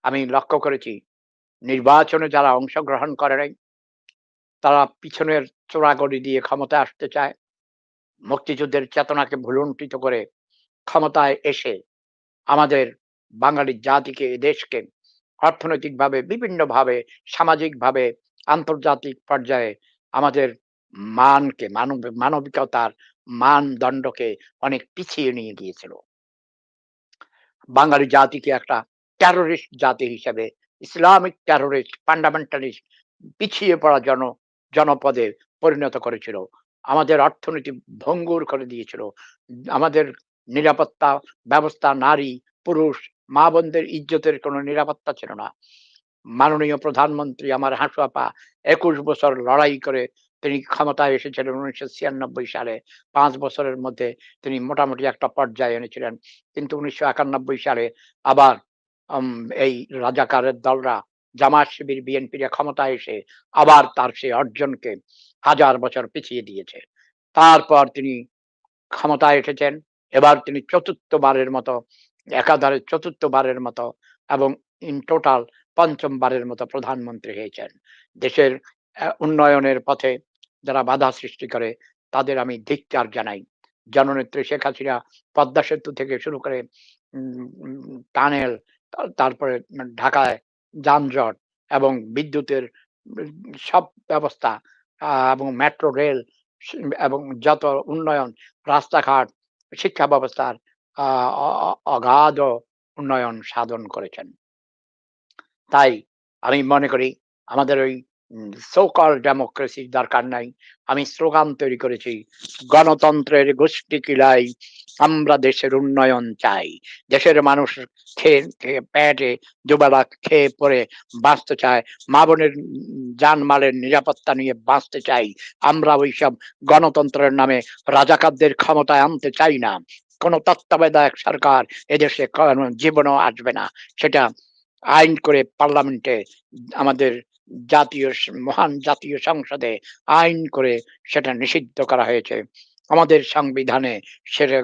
আমি লক্ষ্য করেছি নির্বাচনে যারা অংশগ্রহণ করে নাই, তারা পিছনের চোরাগলি দিয়ে ক্ষমতায় আসতে চায়। মুক্তিযুদ্ধের চেতনাকে ভুলুণ্ঠিত করে ক্ষমতায় এসে আমাদের বাঙালি জাতিকে, এ দেশকে অর্থনৈতিকভাবে, বিভিন্নভাবে, সামাজিকভাবে, আন্তর্জাতিক পর্যায়ে আমাদের মানকে, মানবিকতার মানদণ্ডকে অনেক পিছিয়ে নিয়ে গিয়েছিল। বাঙালি জাতিকে একটা টেররিস্ট জাতি হিসেবে, ইসলামিক টেররিস্ট, ফান্ডামেন্টালিস্ট, পিছিয়ে পড়া জনপদে পরিণত করেছিল। আমাদের অর্থনীতি ভঙ্গুর করে দিয়েছিল। আমাদের নিরাপত্তা ব্যবস্থা, নারী, পুরুষ, মা-বোনদের ইজ্জতের কোনো নিরাপত্তা ছিল না। মাননীয় প্রধানমন্ত্রী আমার হাঁসুয়াপা ২১ বছর লড়াই করে তিনি ক্ষমতায় এসেছিলেন ১৯৯৬ সালে। ৫ বছরের মধ্যে তিনি মোটামুটি একটা পর্যায়ে এনেছিলেন। কিন্তু ১৯৯১ সালে আবার আম এই রাজাকারের দলরা, জামায়াত শিবির, বিএনপিরা ক্ষমতায় এসে আবার তার সেই অর্জনকে হাজার বছর পিছিয়ে দিয়েছে। তারপর তিনি ক্ষমতায় এসেছেন। এবার তিনি চতুর্থবারের মতো, একাধারে চতুর্থবারের মতো এবং ইন টোটাল পঞ্চম বারের মতো প্রধানমন্ত্রী হয়েছেন। দেশের উন্নয়নের পথে যারা বাধা সৃষ্টি করে তাদের আমি ধিক্কার জানাই। জননেত্রী শেখ হাসিনা পদ্মা সেতু থেকে শুরু করে টানেল, তারপরে ঢাকায় যানজট এবং বিদ্যুতের উম সব ব্যবস্থা এবং মেট্রো রেল এবং যত উন্নয়ন, রাস্তাঘাট, শিক্ষা ব্যবস্থার আ অ অ অগাধ উন্নয়ন সাধন করেছেন। তাই আমি মনে করি আমাদের ওই সো কল্ড ডেমোক্রেসির দরকার নাই। আমি স্লোগান তৈরি করেছি, গণতন্ত্রের গোষ্ঠী কিলাই আমরা দেশের উন্নয়ন চাই। দেশের মানুষ খেয়ে পেটে দুবেলা খেয়ে পরে বাঁচতে চায়। মা-বোনের জানমালের নিরাপত্তা নিয়ে বাঁচতে চাই। আমরা ওইসব গণতন্ত্রের নামে রাজাকারদের ক্ষমতায় আনতে চাই না। কোন তত্ত্বাবধায়ক সরকার এদেশে জীবনেও আসবে না। সেটা আইন করে পার্লামেন্টে আমাদের মহান জাতীয় সংসদে আইন করে সেটা নিষিদ্ধ করা হয়েছে। আমাদের সংবিধানে সেটা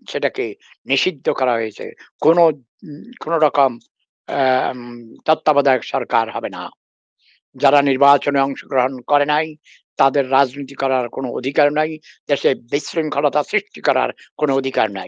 সেটাকে নিষিদ্ধ করা হয়েছে। কোন রকম আম তত্ত্বাবধায়ক সরকার হবে না। যারা নির্বাচনে অংশগ্রহণ করে নাই, তাদের রাজনীতি করার কোনো অধিকার নাই। দেশে বিশৃঙ্খলতা সৃষ্টি করার কোনো অধিকার নাই।